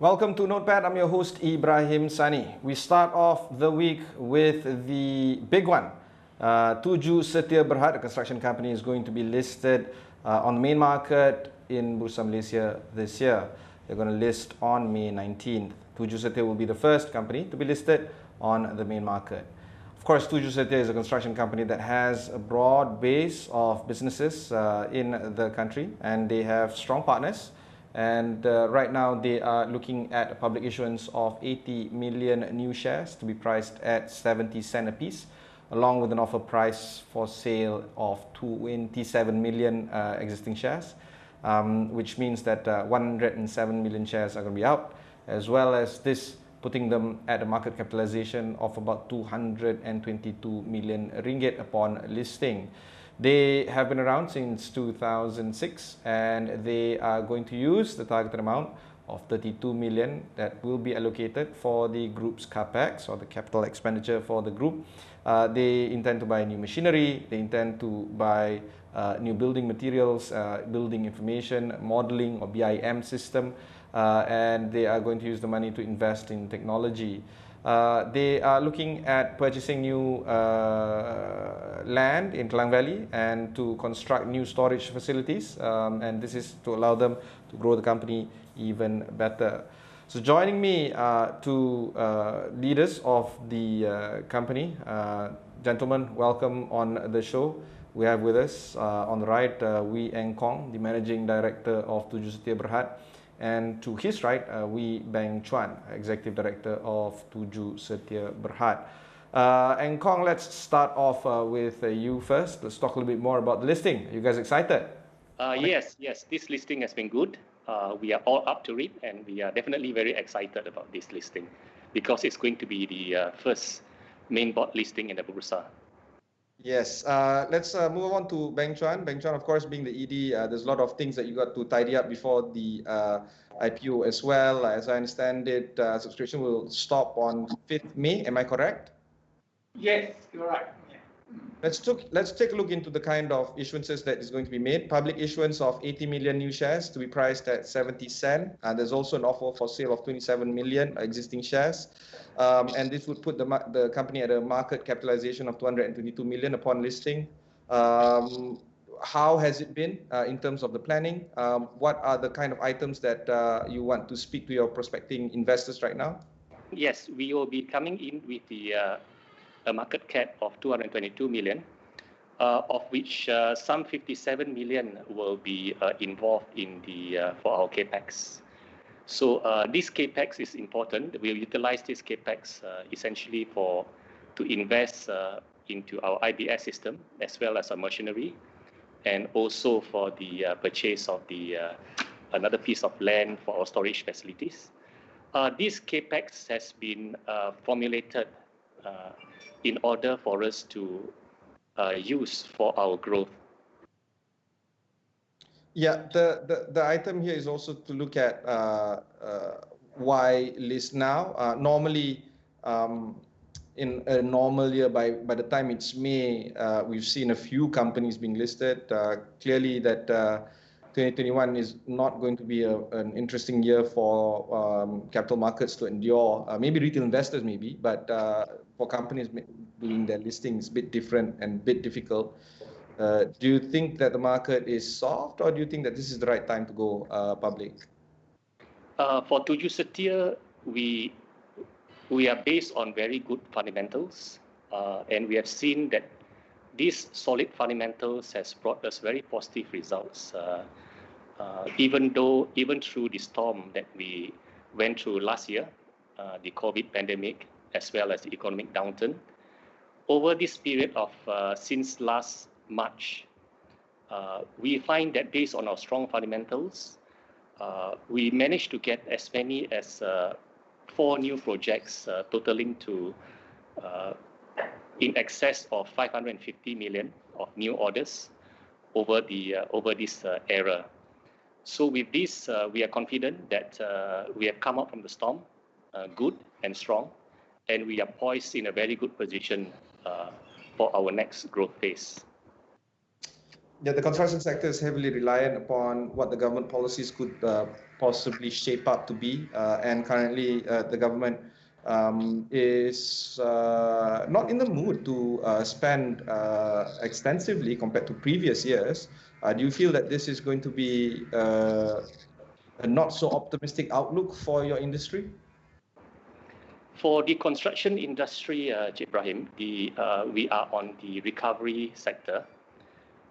Welcome to Notepad. I'm your host Ibrahim Sani. We start off the week with the big one. Tuju Setia Bhd, a construction company, is going to be listed on the main market in Bursa, Malaysia this year. They're going to list on May 19th. Tuju Setia will be the first company to be listed on the main market. Of course, Tuju Setia is a construction company that has a broad base of businesses in the country, and they have strong partners. And right now they are looking at a public issuance of 80 million new shares to be priced at 70 cents a piece, along with an offer price for sale of 27 million existing shares, which means that 107 million shares are going to be out, as well as this putting them at a market capitalization of about 222 million ringgit upon listing. They have been around since 2006, and they are going to use the targeted amount of 32 million that will be allocated for the group's capex, or the capital expenditure for the group. They intend to buy new machinery, they intend to buy new building materials, building information modeling or BIM system, and they are going to use the money to invest in technology. They are looking at purchasing new land in Klang Valley and to construct new storage facilities, and this is to allow them to grow the company even better. So joining me two leaders of the company. Gentlemen, welcome on the show. We have with us on the right Wee Eng Kong, the Managing Director of Tuju Setia Bhd, and to his right, Beng Chuan, Executive Director of Tuju Setia Bhd. And Kong, let's start off with you first. Let's talk a little bit more about the listing. Are you guys excited? Yes. This listing has been good. We are all up to it, and we are definitely very excited about this listing because it's going to be the first main board listing in the Bursa. Yes, let's move on to Beng Chuan. Beng Chuan, of course, being the ED, there's a lot of things that you got to tidy up before the IPO as well. As I understand it, subscription will stop on 5th May. Am I correct? Yes, you're right. Yeah. Let's take a look into the kind of issuances that is going to be made. Public issuance of 80 million new shares to be priced at 70 cents. And there's also an offer for sale of 27 million existing shares. And this would put the company at a market capitalization of 222 million upon listing. How has it been in terms of the planning? What are the kind of items that you want to speak to your prospecting investors right now? Yes, we will be coming in with a market cap of 222 million, of which some 57 million will be involved in for our capex. So this capex is important. We'll utilize this capex essentially to invest into our IBS system as well as our machinery, and also for the purchase of another piece of land for our storage facilities. This capex has been formulated in order for us to use for our growth. Yeah, the item here is also to look at why list now. Normally, in a normal year, by the time it's May, we've seen a few companies being listed. Clearly that 2021 is not going to be an interesting year for capital markets to endure. Maybe retail investors, maybe, but for companies doing their listings, a bit different and a bit difficult. Do you think that the market is soft, or do you think that this is the right time to go public? For Tuju Setia, we are based on very good fundamentals, and we have seen that these solid fundamentals has brought us very positive results. Even through the storm that we went through last year, the COVID pandemic, as well as the economic downturn, over this period of since last March, we find that based on our strong fundamentals, we managed to get as many as 4 new projects totaling to in excess of 550 million of new orders over this era. So with this, we are confident that we have come out from the storm good and strong, and we are poised in a very good position for our next growth phase. Yeah, the construction sector is heavily reliant upon what the government policies could possibly shape up to be, and currently the government is not in the mood to spend extensively compared to previous years. Do you feel that this is going to be a not so optimistic outlook for your industry? For the construction industry, Ibrahim, we are on the recovery sector,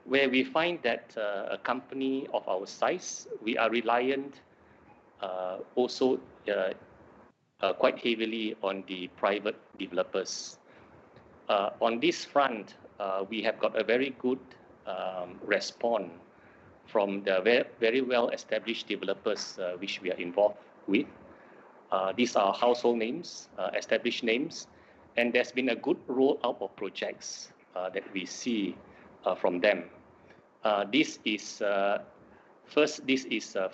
where we find that a company of our size, we are reliant also quite heavily on the private developers. On this front, we have got a very good response from the very well-established developers which we are involved with. These are household names, established names, and there's been a good rollout of projects that we see from them. This is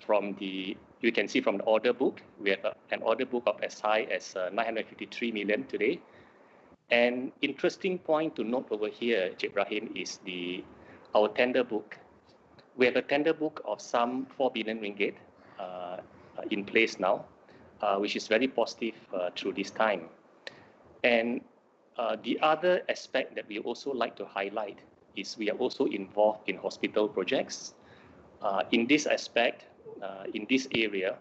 from the, you can see from the order book. We have an order book of as high as 953 million today. An interesting point to note over here, Ibrahim, is our tender book. We have a tender book of some 4 billion ringgit in place now, which is very positive through this time. And the other aspect that we also like to highlight is we are also involved in hospital projects. In this aspect, in this area,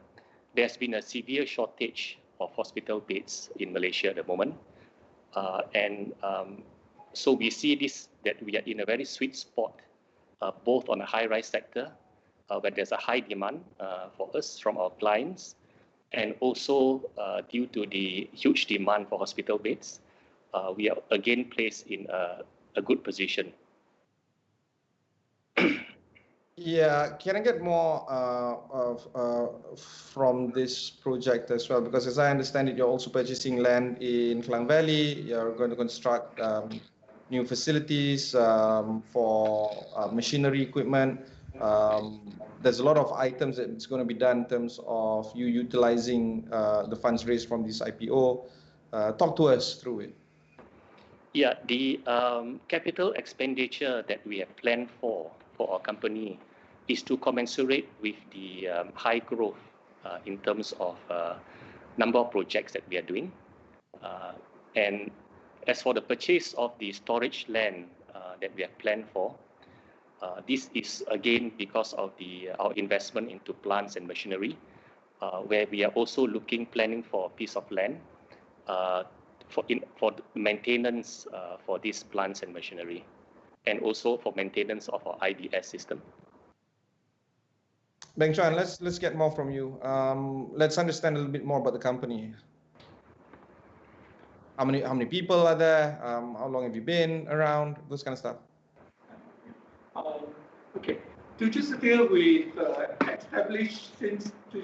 there's been a severe shortage of hospital beds in Malaysia at the moment. So we see this, that we are in a very sweet spot, both on the high-rise sector, where there's a high demand for us from our clients, and also due to the huge demand for hospital beds, we are again placed in a good position. Yeah, can I get more from this project as well? Because as I understand it, you're also purchasing land in Klang Valley. You're going to construct new facilities for machinery equipment. There's a lot of items that it's going to be done in terms of you utilizing the funds raised from this IPO. Talk to us through it. Yeah, the capital expenditure that we have planned for our company is to commensurate with the high growth in terms of number of projects that we are doing. And as for the purchase of the storage land that we have planned for, this is again because of our investment into plants and machinery, where we are also planning for a piece of land for maintenance for these plants and machinery, and also for maintenance of our IBS system. Beng Chuan, let's get more from you. Let's understand a little bit more about the company. How many people are there? How long have you been around? Those kind of stuff. Okay. Tuju Setia, we've established since the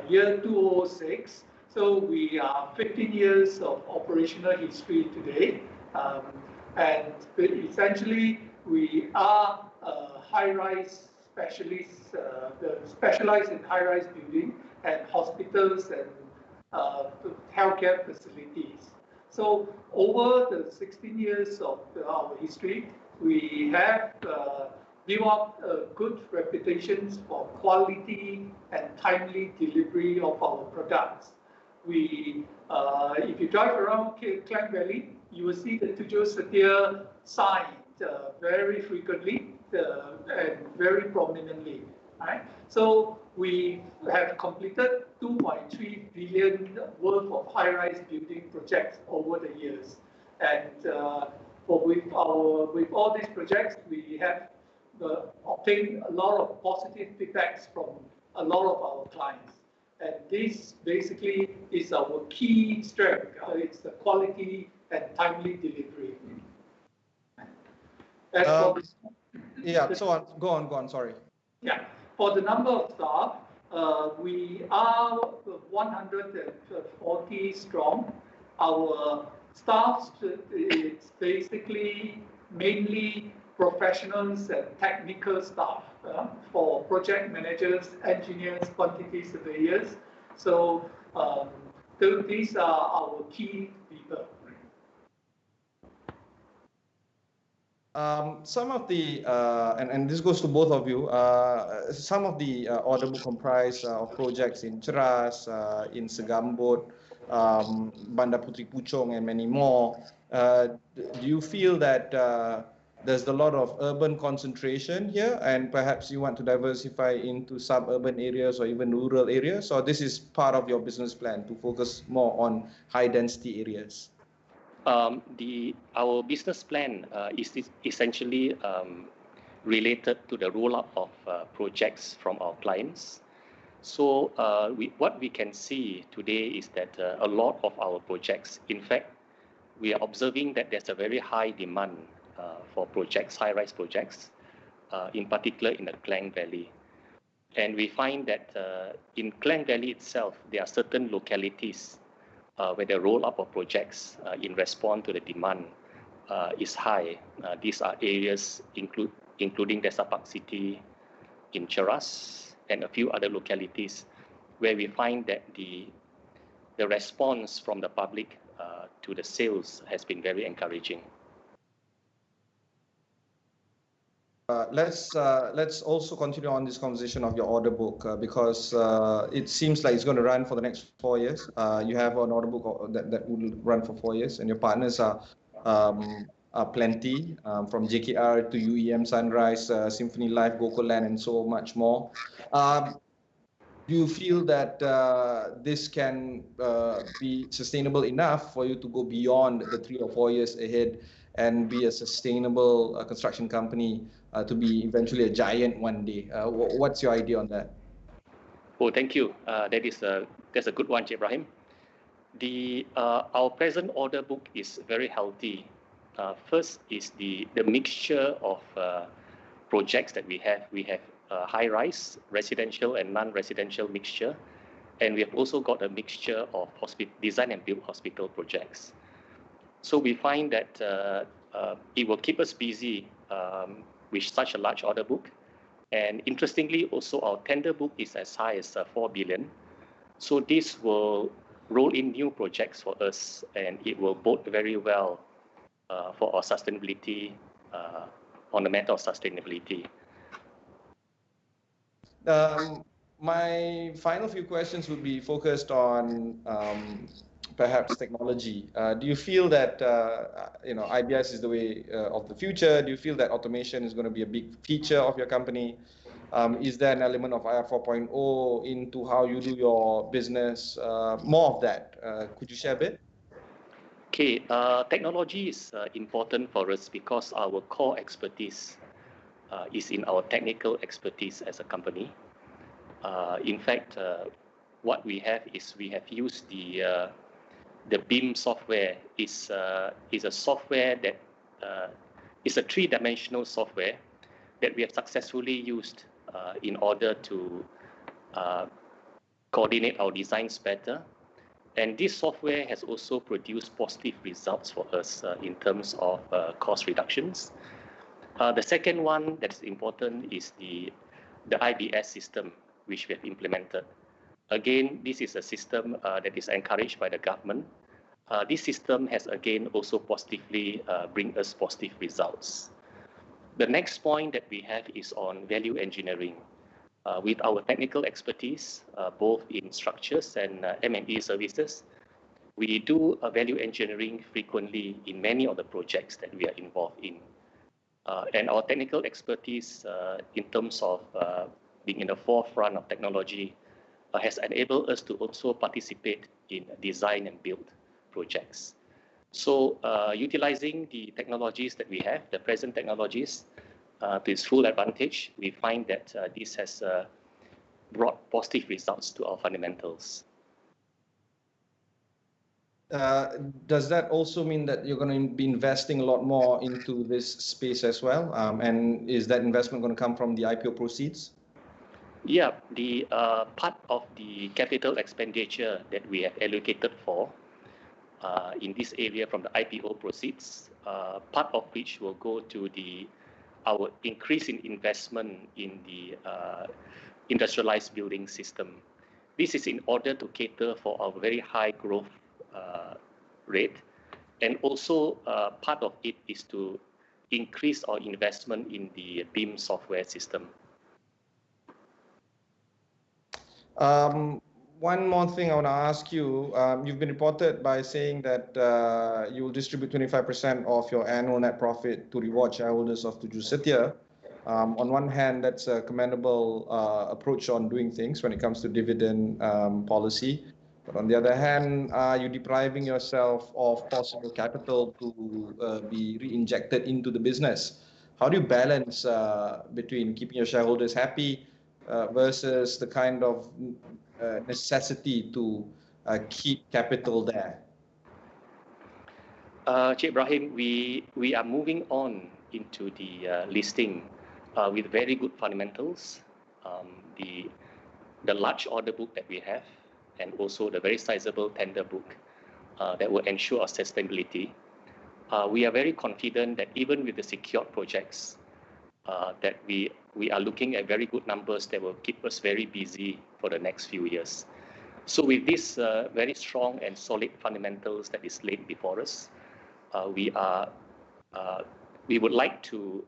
year 2006. So we are 15 years of operational history today. And essentially, we are high-rise specialists, specialized in high-rise building and hospitals and healthcare facilities. So over the 16 years of our history, we have built up a good reputation for quality and timely delivery of our products. If you drive around Klang Valley, you will see the Tuju Setia sign very frequently and very prominently. Right? So we have completed 2.3 billion worth of high-rise building projects over the years. And with all these projects, we have obtained a lot of positive feedbacks from a lot of our clients. And this basically is our key strength. It's the quality and timely delivery. Yeah, so go on, sorry. Yeah, for the number of staff, we are 140 strong. Our staff is basically mainly professionals and technical staff for project managers, engineers, quantity surveyors. So these are our key people. Some of the, and this goes to both of you, some of the order book comprise of projects in Ceras, in Segambut, Bandar Puteri Puchong, and many more. Do you feel that there's a lot of urban concentration here, and perhaps you want to diversify into suburban areas or even rural areas, or this is part of your business plan to focus more on high density areas? Our business plan is essentially related to the rollout of projects from our clients. So what we can see today is that a lot of our projects, in fact, we are observing that there's a very high demand for projects, high-rise projects, in particular in the Klang Valley. And we find that in Klang Valley itself, there are certain localities where the rollout of projects in response to the demand is high. These are areas including Desa Park City in Ceras and a few other localities where we find that the response from the public to the sales has been very encouraging. Let's also continue on this conversation of your order book because it seems like it's going to run for the next 4 years. You have an order book that will run for 4 years, and your partners are plenty, from JKR to UEM Sunrise, Symphony Life, Gokuland, and so much more. Do you feel that this can be sustainable enough for you to go beyond the 3 or 4 years ahead and be a sustainable construction company to be eventually a giant one day? What's your idea on that? Oh, thank you. That's a good one, Ibrahim. Our present order book is very healthy. First is the mixture of projects that we have. We have high-rise, residential and non-residential mixture. And we have also got a mixture of design and build hospital projects. So we find that it will keep us busy with such a large order book. And interestingly, also our tender book is as high as 4 billion. So this will roll in new projects for us, and it will bode very well for our sustainability, on the matter of sustainability. My final few questions would be focused on perhaps technology. Do you feel that IBS is the way of the future? Do you feel that automation is going to be a big feature of your company? Is there an element of IR 4.0 into how you do your business? More of that. Could you share a bit? Okay, technology is important for us because our core expertise is in our technical expertise as a company. In fact, what we have is we have used the BIM software. Is a software that is a three-dimensional software that we have successfully used in order to coordinate our designs better. And this software has also produced positive results for us in terms of cost reductions. The second one that is important is the IBS system, which we have implemented. Again, this is a system that is encouraged by the government. This system has again also positively bring us positive results. The next point that we have is on value engineering. With our technical expertise, both in structures and M&E services, we do value engineering frequently in many of the projects that we are involved in. And our technical expertise in terms of being in the forefront of technology has enabled us to also participate in design and build projects. So utilizing the technologies that we have, the present technologies, to its full advantage, we find that this has brought positive results to our fundamentals. Does that also mean that you're going to be investing a lot more into this space as well? And is that investment going to come from the IPO proceeds? Yeah, the part of the capital expenditure that we have allocated for in this area from the IPO proceeds, part of which will go to our increase in investment in the industrialized building system. This is in order to cater for our very high growth rate, and also part of it is to increase our investment in the BIM software system. One more thing I want to ask you. You've been reported by saying that you will distribute 25% of your annual net profit to reward shareholders of Tuju Setia. On one hand, that's a commendable approach on doing things when it comes to dividend policy. But on the other hand, are you depriving yourself of possible capital to be re-injected into the business? How do you balance between keeping your shareholders happy versus the kind of necessity to keep capital there? Ibrahim, we are moving on into the listing with very good fundamentals. The large order book that we have, and also the very sizable tender book that will ensure our sustainability. We are very confident that even with the secured projects, that we are looking at very good numbers that will keep us very busy for the next few years. So with this very strong and solid fundamentals that is laid before us, we would like to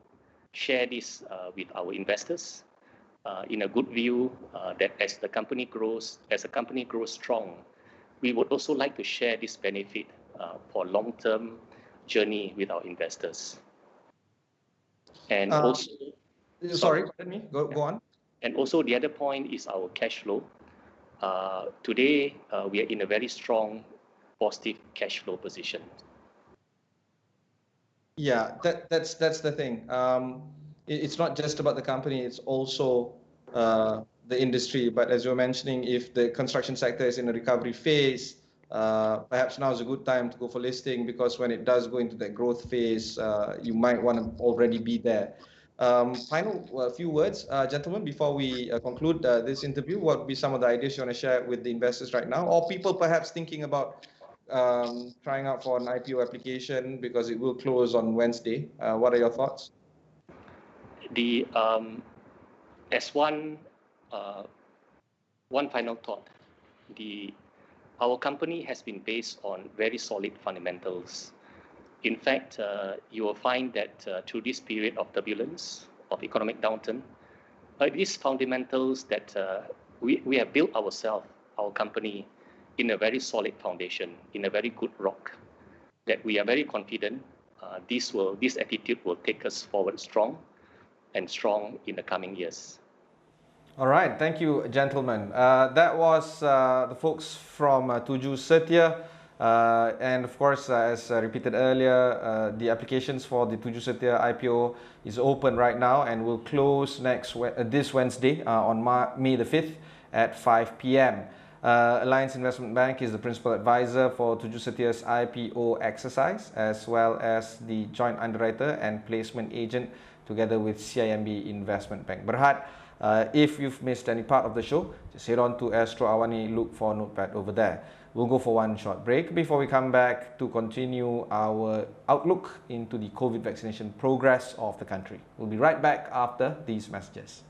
share this with our investors in a good view that as the company grows strong, we would also like to share this benefit for long-term journey with our investors. And also, sorry, let me go on. And also the other point is our cash flow. Today, we are in a very strong positive cash flow position. Yeah, that's the thing. It's not just about the company, it's also the industry. But as you were mentioning, if the construction sector is in a recovery phase, perhaps now is a good time to go for listing, because when it does go into that growth phase, you might want to already be there. Final few words, gentlemen, before we conclude this interview. What would be some of the ideas you want to share with the investors right now, or people perhaps thinking about trying out for an IPO application because it will close on Wednesday? What are your thoughts? As one final thought, our company has been based on very solid fundamentals. In fact, you will find that through this period of turbulence, of economic downturn, these fundamentals that we have built ourselves, our company, in a very solid foundation, in a very good rock, that we are very confident this attitude will take us forward strong in the coming years. All right, thank you, gentlemen. That was the folks from Tuju Setia. And of course, as repeated earlier, the applications for the Tuju Setia IPO is open right now and will close this Wednesday on May the 5th at 5 p.m. Alliance Investment Bank is the principal advisor for Tuju Setia's IPO exercise, as well as the joint underwriter and placement agent together with CIMB Investment Bank. Berhad, if you've missed any part of the show, just head on to Astro AWANI, look for Notepad over there. We'll go for one short break before we come back to continue our outlook into the COVID vaccination progress of the country. We'll be right back after these messages.